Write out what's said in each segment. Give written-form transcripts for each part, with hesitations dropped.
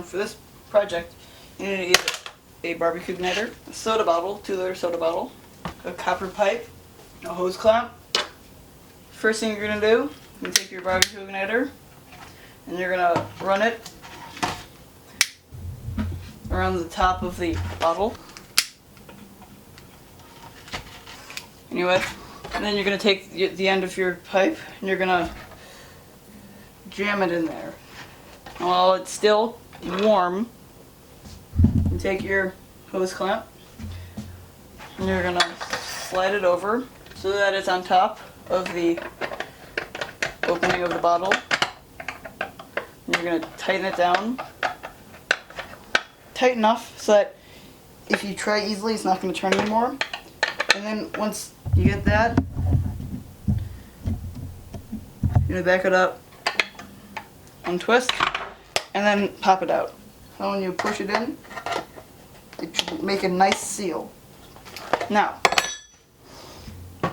For this project, you need a barbecue igniter, a soda bottle, 2-liter soda bottle, a copper pipe, a hose clamp. First thing you're going to do, you take your barbecue igniter and you're going to run it around the top of the bottle. Anyway, and then you're going to take the end of your pipe and you're going to jam it in there. And while it's still warm, you take your hose clamp and you're going to slide it over so that it's on top of the opening of the bottle. And you're going to tighten it down. Tight enough so that if you try easily, it's not going to turn anymore. And then once you get that, you're going to back it up, untwist, and then pop it out. So when you push it in, it should make a nice seal. Now,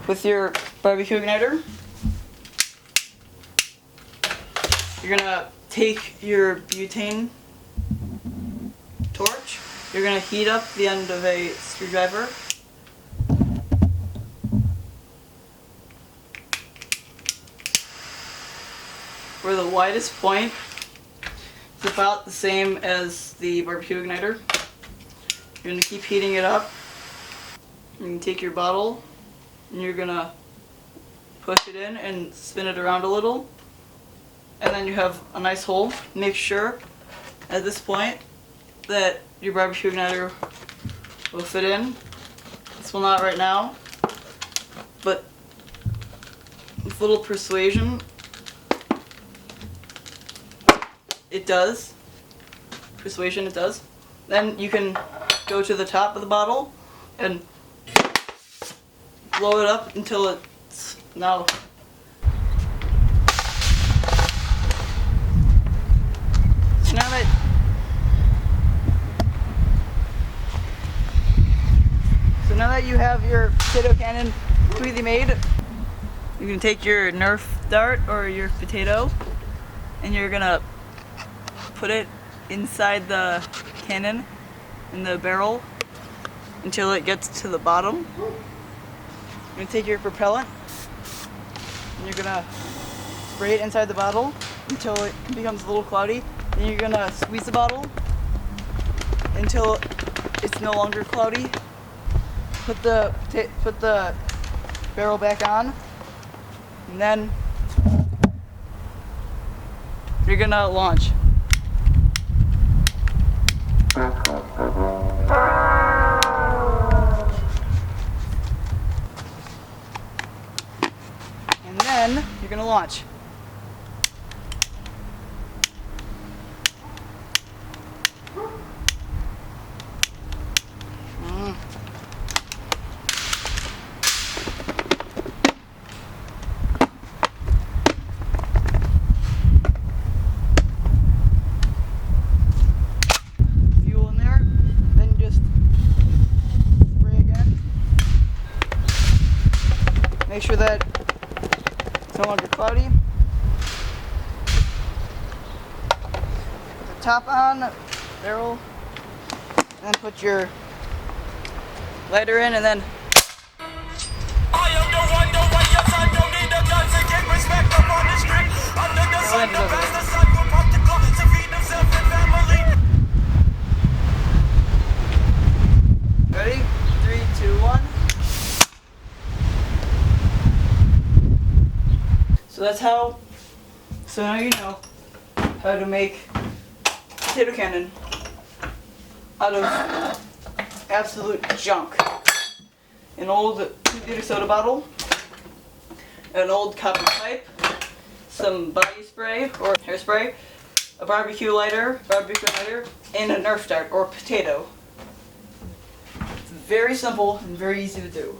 with your barbecue igniter, you're going to take your butane torch, you're going to heat up the end of a screwdriver, where the widest point is about the same as the barbecue igniter. You're going to keep heating it up. You can take your bottle and you're going to push it in and spin it around a little. And then you have a nice hole. Make sure at this point that your barbecue igniter will fit in. This will not right now, but with a little persuasion, it does. Persuasion, it does. Then you can go to the top of the bottle and blow it up until it's now. So now that you have your potato cannon completely made, you can take your Nerf dart or your potato and you're gonna put it inside the cannon in the barrel until it gets to the bottom. You're gonna take your propellant and you're gonna spray it inside the bottle until it becomes a little cloudy. Then you're gonna squeeze the bottle until it's no longer cloudy. Put the barrel back on, and then you're gonna launch. And then you're gonna launch. Fuel in there, then just spray again. Make sure that it's no longer cloudy. Put the top on, barrel, and then put your lighter in, and then I am the one, the way your son don't need a gun to get respect up on the street. Under the sun, the bastard son will pump the clock to feed himself and family. ready? 3, 2, 1. So that's how. So now you know how to make potato cannon out of absolute junk. An old 2-liter soda bottle, an old copper pipe, some body spray or hairspray, a barbecue lighter, and a Nerf dart or potato. It's very simple and very easy to do.